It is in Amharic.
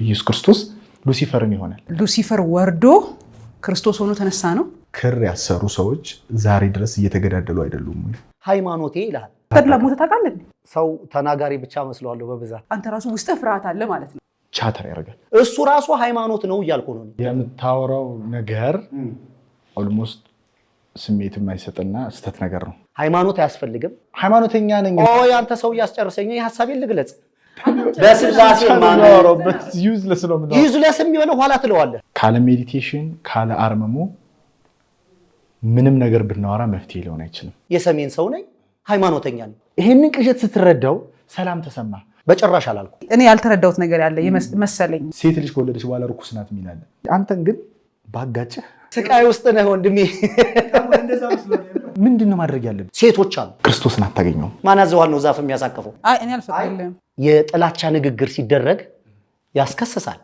ኢየሱስ ክርስቶስ ሉሲፈርን ይሆናል። ሉሲፈር ወርዶ ክርስቶስ ሆኖ ተነሳ ነው። ክር ያሰሩ ሰዎች ዛሬ ድረስ እየተገዳደሉ አይደሉም ወይ? ሃይማኖቴ ይላል። ተድላሞተ ታውቃለህ? ሰው ተናጋሪ ብቻ መስሏለሁ በብዛት። አንተ ራሱ ውስጥ ፍርሃት አለ ማለት ነው። ቻተር ያደርጋል። እሱ ራሱ ሃይማኖት ነው እያልኩ ነው። የምታወራው ነገር ኦልሞስት ስሜት የማይሰጥና ስተት ነገር ነው። ሃይማኖት አያስፈልግም። ሃይማኖተኛ ነኝ። ያንተ ሰው እያስጨርሰኝ ሐሳቤን ልግለጽ። በስላሴ ማኖርበት ዩዝለስ ነው ማለት ዩዝለስ የሚሆነው ኋላ ትለዋለህ። ካለ ሜዲቴሽን ካለ አርምሞ ምንም ነገር ብናወራ መፍትሄ ሊሆን አይችልም። የሰሜን ሰው ነኝ፣ ሃይማኖተኛ ነኝ። ይሄንን ቅዠት ስትረዳው ሰላም ተሰማ? በጭራሽ አላልኩ። እኔ ያልተረዳሁት ነገር ያለ መሰለኝ። ሴት ልጅ ከወለደች በኋላ ርኩስ ናት የሚላል። አንተን ግን ባጋጭህ ስቃይ ውስጥ ነህ ወንድሜ። ምንድነው ማድረግ ያለብን? ሴቶች አሉ። ክርስቶስን አታገኘው። ማን ያዘዋል ነው ዛፍ የሚያሳቅፈው? አይ እኔ አልፈቅድልህም። የጥላቻ ንግግር ሲደረግ ያስከስሳል።